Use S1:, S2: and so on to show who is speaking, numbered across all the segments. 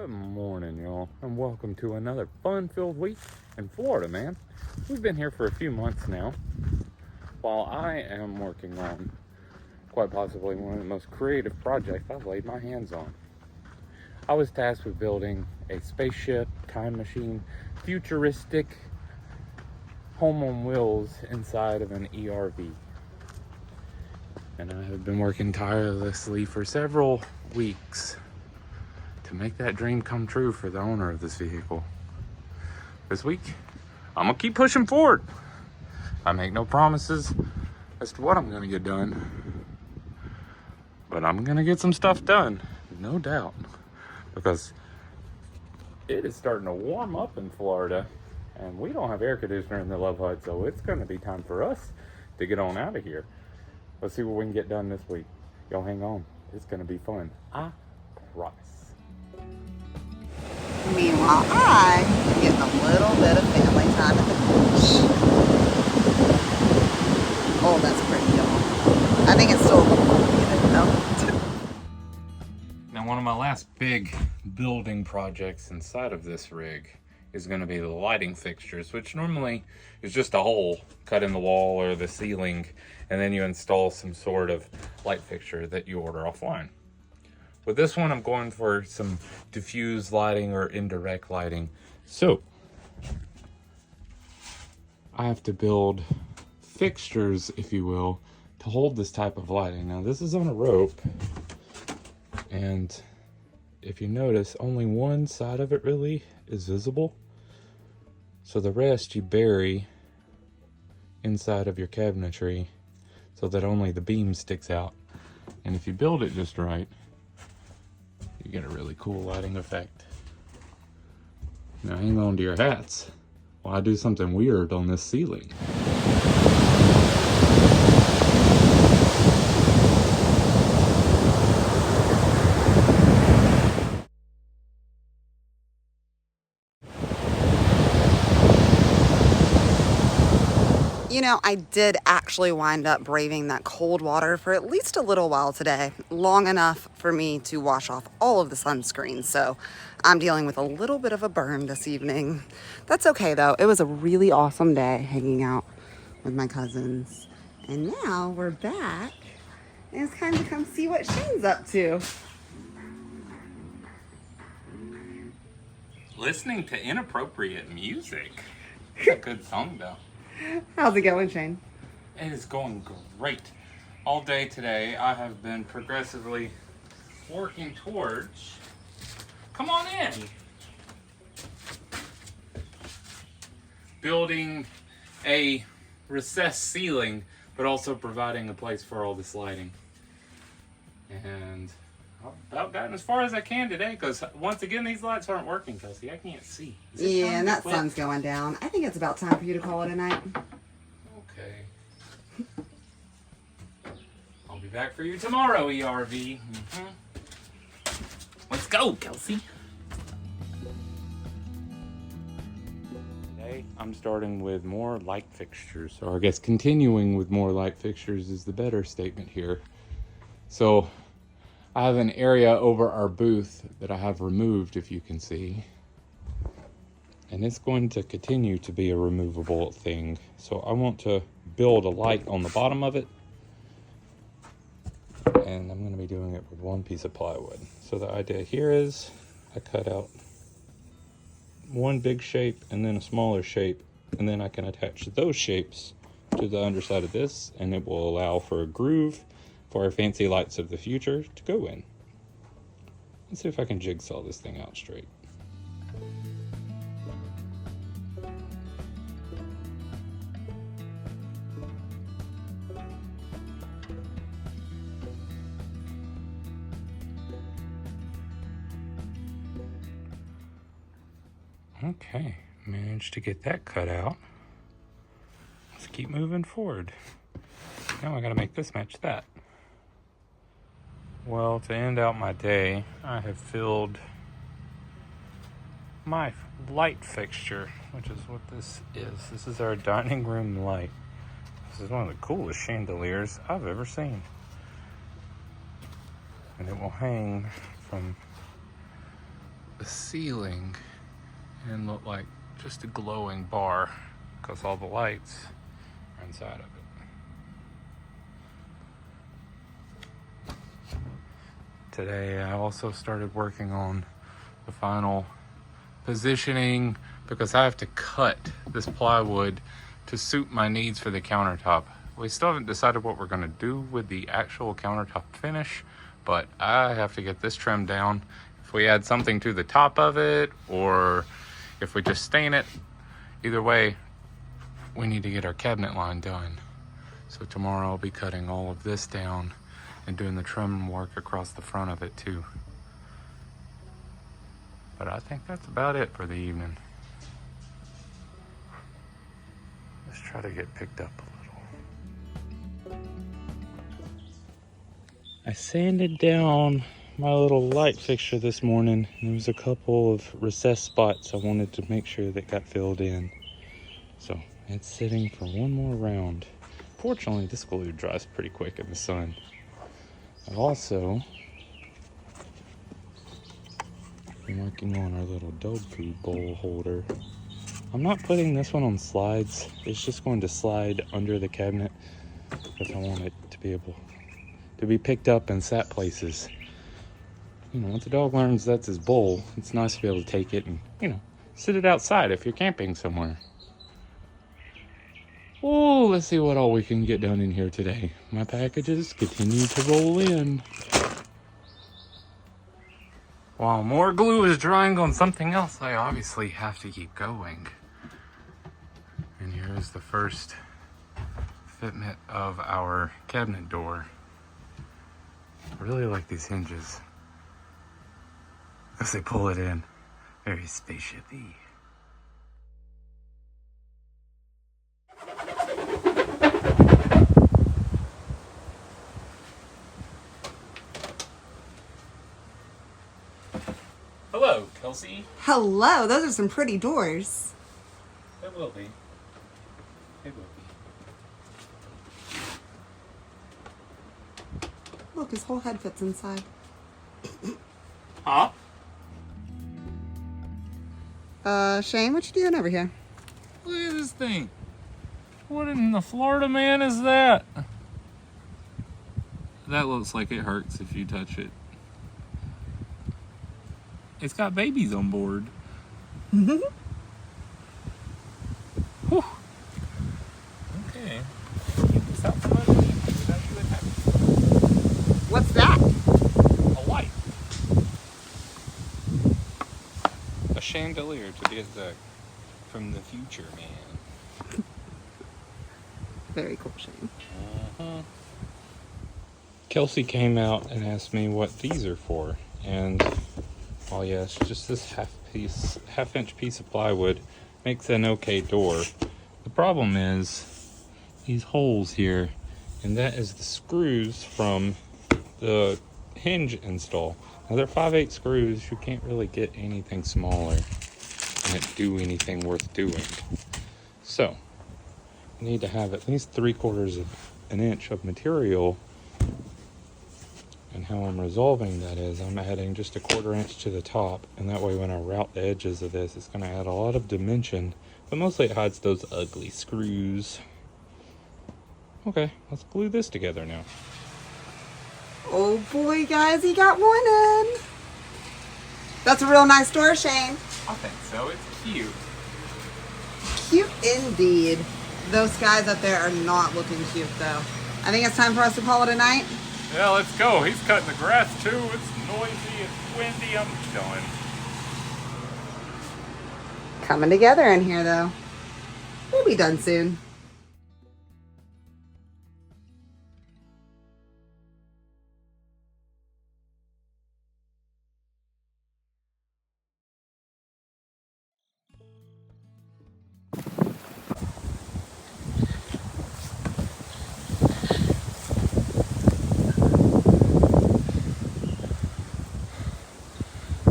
S1: Good morning, y'all, and welcome to another fun-filled week in Florida, man. We've been here for a few months now, while I am working on quite possibly one of the most creative projects I've laid my hands on. I was tasked with building a spaceship, time machine, futuristic home on wheels inside of an ERV. And I have been working tirelessly for several weeks to make that dream come true for the owner of this vehicle. This week, I'm gonna keep pushing forward. I make no promises as to what I'm gonna get done, but I'm gonna get some stuff done, no doubt, because it is starting to warm up in Florida, and we don't have air conditioner in the Love Hut, so it's gonna be time for us to get on out of here. Let's see what we can get done this week. Y'all hang on, it's gonna be fun, I promise.
S2: Meanwhile, I'm getting a little bit of family time at the beach. Oh, that's pretty, y'all. I think it's still a little complicated, though.
S1: Now, one of my last big building projects inside of this rig is going to be the lighting fixtures, which normally is just a hole cut in the wall or the ceiling, and then you install some sort of light fixture that you order offline. With this one, I'm going for some diffuse lighting or indirect lighting. So, I have to build fixtures, if you will, to hold this type of lighting. Now, this is on a rope, and if you notice, only one side of it really is visible. So the rest you bury inside of your cabinetry so that only the beam sticks out. And if you build it just right, you get a really cool lighting effect. Now hang on to your hats while I do something weird on this ceiling.
S2: You know, I did actually wind up braving that cold water for at least a little while today, long enough for me to wash off all of the sunscreen. So I'm dealing with a little bit of a burn this evening. That's okay, though. It was a really awesome day hanging out with my cousins. And now we're back, and it's time to come see what Shane's up to.
S1: Listening to inappropriate music. It's a good song, though.
S2: How's it going, Shane?
S1: It is going great. All day today, I have been progressively working towards... Come on in! Building a recessed ceiling, but also providing a place for all this lighting. And I've about gotten as far as I can today, because once again, these lights aren't working, Kelsey. I can't see.
S2: Yeah, and that sun's going down. I think it's about time for you to call it a night.
S1: Okay. I'll be back for you tomorrow, ERV. Let's go, Kelsey. Today, I'm starting with more light fixtures. Or I guess continuing with more light fixtures is the better statement here. So, I have an area over our booth that I have removed, if you can see. And it's going to continue to be a removable thing. So I want to build a light on the bottom of it. And I'm going to be doing it with one piece of plywood. So the idea here is I cut out one big shape and then a smaller shape. And then I can attach those shapes to the underside of this. And it will allow for a groove for our fancy lights of the future to go in. Let's see if I can jigsaw this thing out straight. Okay, managed to get that cut out. Let's keep moving forward. Now I gotta make this match that. Well, to end out my day, I have filled my light fixture, which is what this is. This is our dining room light. This is one of the coolest chandeliers I've ever seen. And it will hang from the ceiling and look like just a glowing bar because all the lights are inside of it. Today I also started working on the final positioning because I have to cut this plywood to suit my needs for the countertop. We still haven't decided what we're going to do with the actual countertop finish, but I have to get this trimmed down. If we add something to the top of it or if we just stain it, either way, we need to get our cabinet line done. So tomorrow I'll be cutting all of this down and doing the trim work across the front of it too. But I think that's about it for the evening. Let's try to get picked up a little. I sanded down my little light fixture this morning. There was a couple of recessed spots I wanted to make sure that got filled in. So it's sitting for one more round. Fortunately, this glue dries pretty quick in the sun. I've also been working on our little dog food bowl holder. I'm not putting this one on slides. It's just going to slide under the cabinet because I want it to be able to be picked up and sat places. You know, once the dog learns that's his bowl, it's nice to be able to take it and, you know, sit it outside if you're camping somewhere. Oh, let's see what all we can get done in here today. My packages continue to roll in. While more glue is drying on something else, I obviously have to keep going. And here's the first fitment of our cabinet door. I really like these hinges as they pull it in. Very spaceship-y. Hello, Kelsey.
S2: Hello, those are some pretty doors.
S1: It will be. It will be.
S2: Look, his whole head fits inside.
S1: Huh?
S2: Shane, what you doing over here?
S1: Look at this thing. What in the Florida man is that? That looks like it hurts if you touch it. It's got babies on board.
S2: Mm-hmm.
S1: Whew. Okay. Get this out from underneath without you attacking.
S2: What's that?
S1: A light. A chandelier, to be exact. From the future, man.
S2: Very cool, Shane.
S1: Uh-huh. Kelsey came out and asked me what these are for, and oh yeah, it's just this half-inch piece of plywood makes an okay door. The problem is these holes here, and that is the screws from the hinge install. Now they're 5/8 screws. You can't really get anything smaller and it do anything worth doing. So you need to have at least 3/4 of an inch of material. And how I'm resolving that is I'm adding just 1/4 inch to the top, and that way when I route the edges of this, it's going to add a lot of dimension, but mostly it hides those ugly screws. Okay, let's glue this together now.
S2: Oh boy, guys, he got one in. That's a real nice door, Shane.
S1: I think so. It's cute.
S2: Cute indeed. Those guys up there are not looking cute, though. I think it's time for us to call it a night.
S1: Yeah, let's go. He's cutting the grass too. It's noisy, it's windy. I'm done.
S2: Coming together in here, though. We'll be done soon.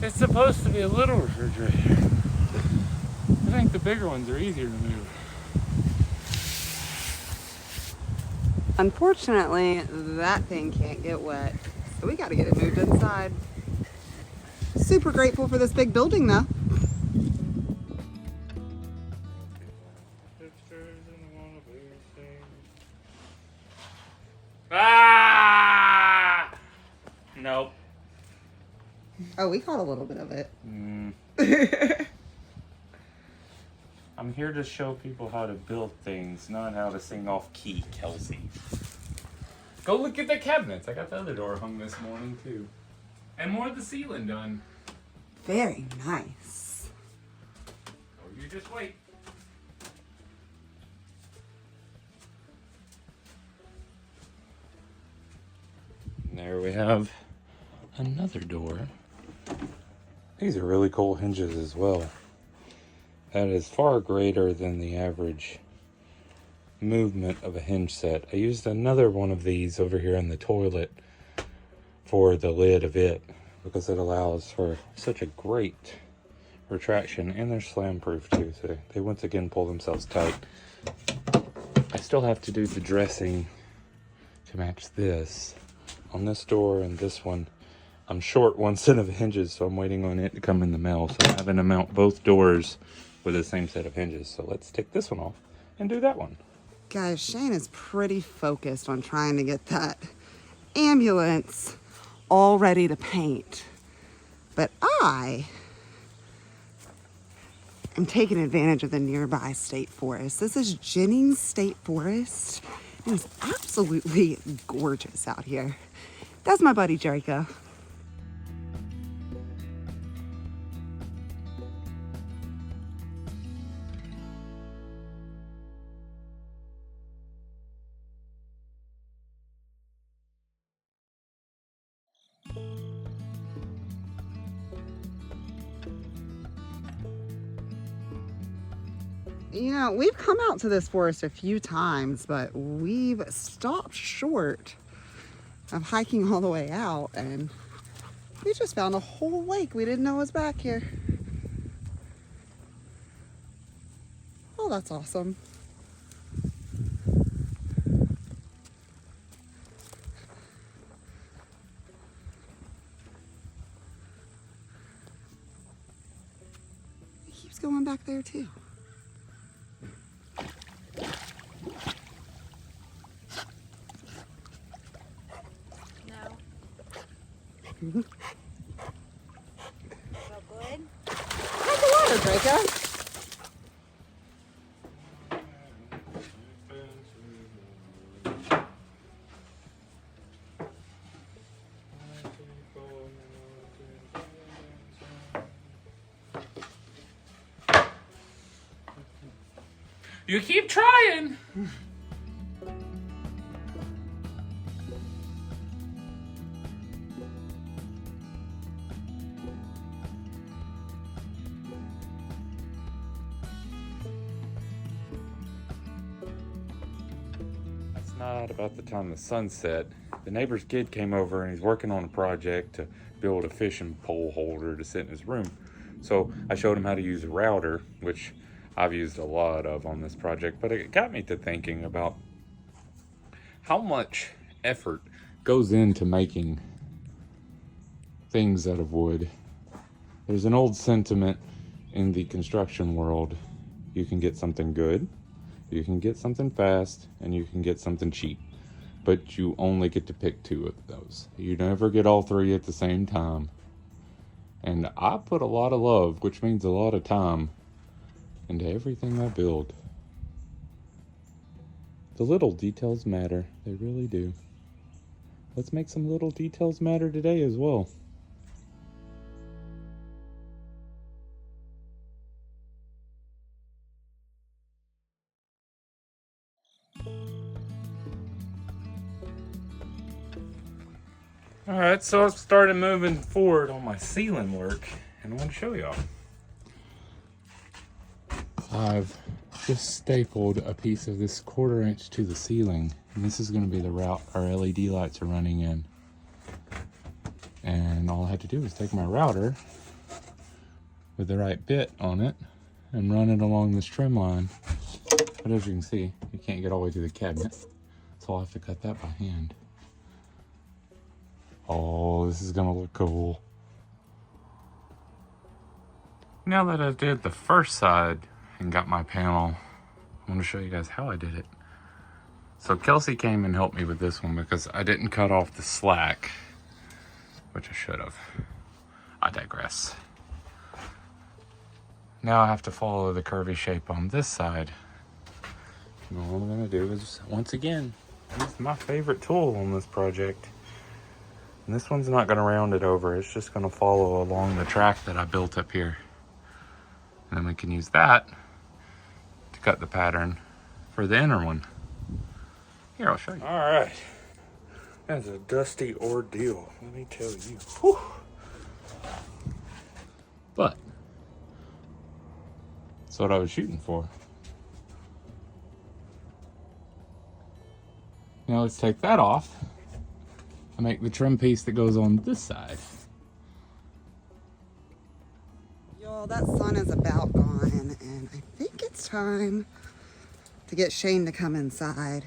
S1: It's supposed to be a little refrigerator. I think the bigger ones are easier to move.
S2: Unfortunately, that thing can't get wet, so we gotta get it moved inside. super grateful for this big building though.
S1: Ah! Nope.
S2: Oh, we caught a little bit of it.
S1: I'm here to show people how to build things, not how to sing off key, Kelsey. Go look at the cabinets. I got the other door hung this morning too. And more of the ceiling done.
S2: Very nice.
S1: Oh, you just wait. And there we have another door. These are really cool hinges as well. That is far greater than the average movement of a hinge set. I used another one of these over here in the toilet for the lid of it because it allows for such a great retraction, and they're slam proof too, so they once again pull themselves tight. I still have to do the dressing to match this on this door and this one. I'm short one set of hinges, so I'm waiting on it to come in the mail, so I'm having to mount both doors with the same set of hinges. So let's take this one off and do that one.
S2: Guys, Shane is pretty focused on trying to get that ambulance all ready to paint. But I am taking advantage of the nearby state forest. This is Jennings State Forest. It is absolutely gorgeous out here. That's my buddy Jericho. You know, we've come out to this forest a few times, but we've stopped short of hiking all the way out, and we just found a whole lake we didn't know was back here. Oh, that's awesome. It keeps going back there too.
S3: So good?
S2: How's the water, Draco?
S1: You keep trying. Not about the time the sun set. The neighbor's kid came over and he's working on a project to build a fishing pole holder to sit in his room. So I showed him how to use a router, which I've used a lot of on this project, but it got me to thinking about how much effort goes into making things out of wood. There's an old sentiment in the construction world: you can get something good, you can get something fast, and you can get something cheap. But you only get to pick two of those. You never get all three at the same time. And I put a lot of love, which means a lot of time, into everything I build. The little details matter. They really do. Let's make some little details matter today as well. Alright, so I've started moving forward on my ceiling work, and I want to show y'all. I've just stapled a piece of this 1/4 inch to the ceiling, and this is going to be the route our LED lights are running in. And all I had to do was take my router with the right bit on it and run it along this trim line. But as you can see, you can't get all the way to the cabinet, so I'll have to cut that by hand. Oh, this is gonna look cool. Now that I did the first side and got my panel, I want to show you guys how I did it. So Kelsey came and helped me with this one because I didn't cut off the slack, which I should have. I digress. Now I have to follow the curvy shape on this side. And all I'm going to do is, once again, use my favorite tool on this project. And this one's not going to round it over. It's just going to follow along the track that I built up here. And then we can use that to cut the pattern for the inner one. Here, I'll show you. All right. That's a dusty ordeal, let me tell you. Whew. But that's what I was shooting for. Now let's take that off and make the trim piece that goes on this side.
S2: Y'all, that sun is about gone, and I think it's time to get Shane to come inside.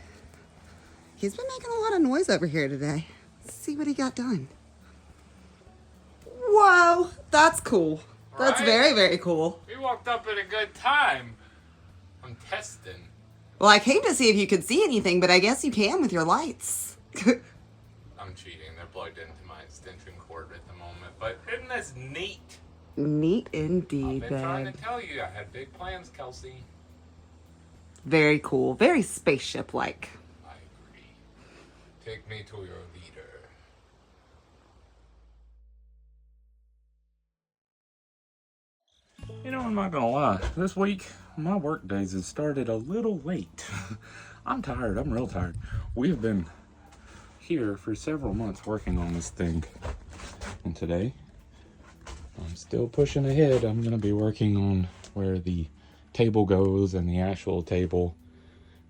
S2: He's been making a lot of noise over here today. Let's see what he got done. Whoa, that's cool. That's
S1: Right?
S2: very, very cool.
S1: We walked up at a good time. I'm testing.
S2: Well, I came to see if you could see anything, but I guess you can with your lights.
S1: I'm cheating. They're plugged into my extension cord at the moment. But isn't this neat?
S2: Neat indeed,
S1: I've been trying
S2: babe.
S1: to tell you. I had big plans, Kelsey.
S2: Very cool. Very spaceship-like.
S1: I agree. Take me to your leader. You know, I'm not gonna lie. This week, my work days have started a little late. I'm tired. I'm real tired. We've been here for several months working on this thing. And today, I'm still pushing ahead. I'm gonna be working on where the table goes and the actual table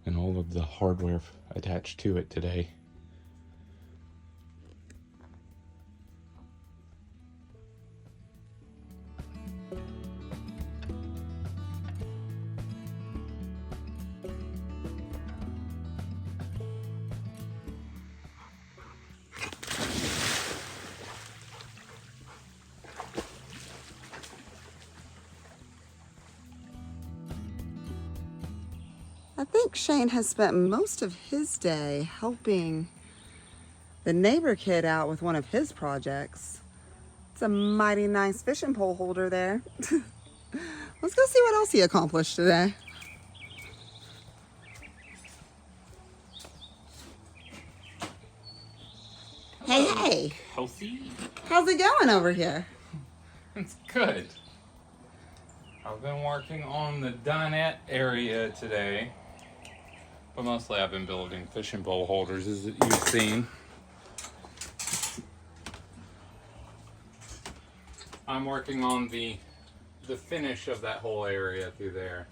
S1: and all of the hardware attached to it today.
S2: I think Shane has spent most of his day helping the neighbor kid out with one of his projects. It's a mighty nice fishing pole holder there. Let's go see what else he accomplished today. Hey,
S1: Healthy?
S2: how's it going over here?
S1: It's good. I've been working on the Dinette area today. But mostly I've been building fishing pole holders, as you've seen. I'm working on the finish of that whole area through there.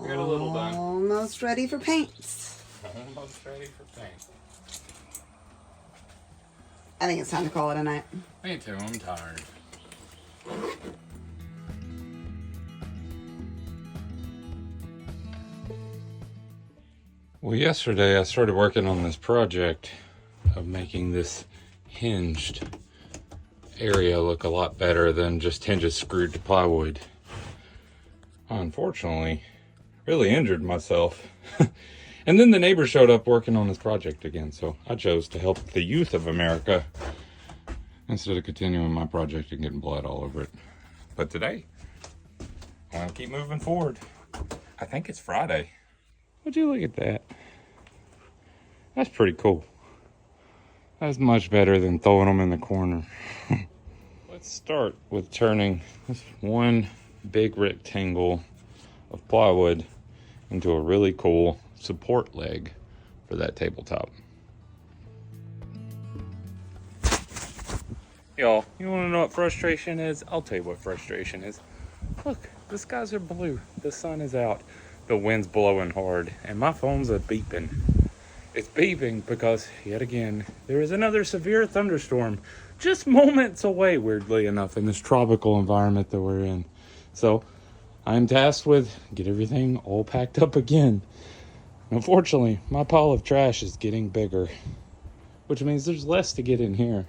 S1: We got a little done.
S2: Almost ready for paint.
S1: Almost ready for paint.
S2: I think it's time to call it a night.
S1: Me too, I'm tired. Well, yesterday I started working on this project of making this hinged area look a lot better than just hinges screwed to plywood. I unfortunately really injured myself. And then the neighbor showed up working on this project again, so I chose to help the youth of America instead of continuing my project and getting blood all over it. But today, I want to keep moving forward. I think it's Friday. Would you look at that? That's pretty cool. That's much better than throwing them in the corner. Let's start with turning this one big rectangle of plywood into a really cool support leg for that tabletop. Y'all, you want to know what frustration is? I'll tell you what frustration is. Look, the skies are blue. The sun is out. The wind's blowing hard. And my phone's beeping. It's beeping because, yet again, there is another severe thunderstorm just moments away, weirdly enough, in this tropical environment that we're in. So, I'm tasked with get everything all packed up again. Unfortunately, my pile of trash is getting bigger, which means there's less to get in here.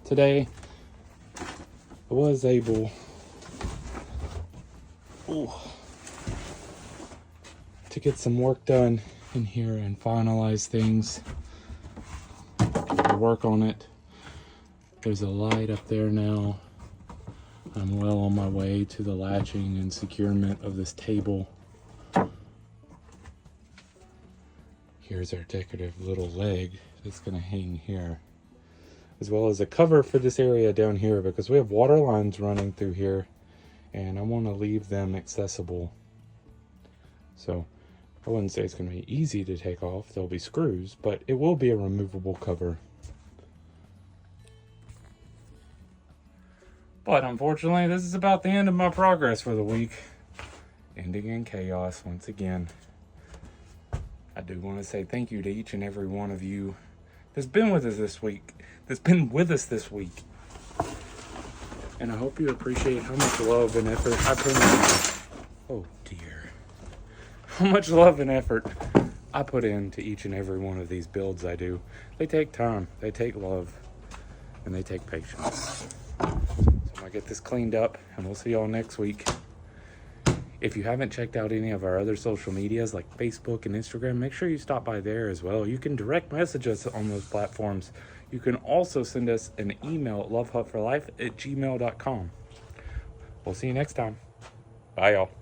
S1: Today, I was able to get some work done in here and finalize things. Work on it. There's a light up there now. I'm well on my way to the latching and securement of this table. Here's our decorative little leg that's going to hang here, as well as a cover for this area down here because we have water lines running through here and I want to leave them accessible. So I wouldn't say it's going to be easy to take off. There'll be screws, but it will be a removable cover. But unfortunately, this is about the end of my progress for the week. Ending in chaos once again. I do want to say thank you to each and every one of you that's been with us this week. And I hope you appreciate how much love and effort I put in. Oh dear. How much love and effort I put into each and every one of these builds I do. They take time, they take love, and they take patience. So I'm gonna get this cleaned up and we'll see y'all next week. If you haven't checked out any of our other social medias like Facebook and Instagram, make sure you stop by there as well. You can direct message us on those platforms. You can also send us an email at lovehutforlife@gmail.com. We'll see you next time. Bye, y'all.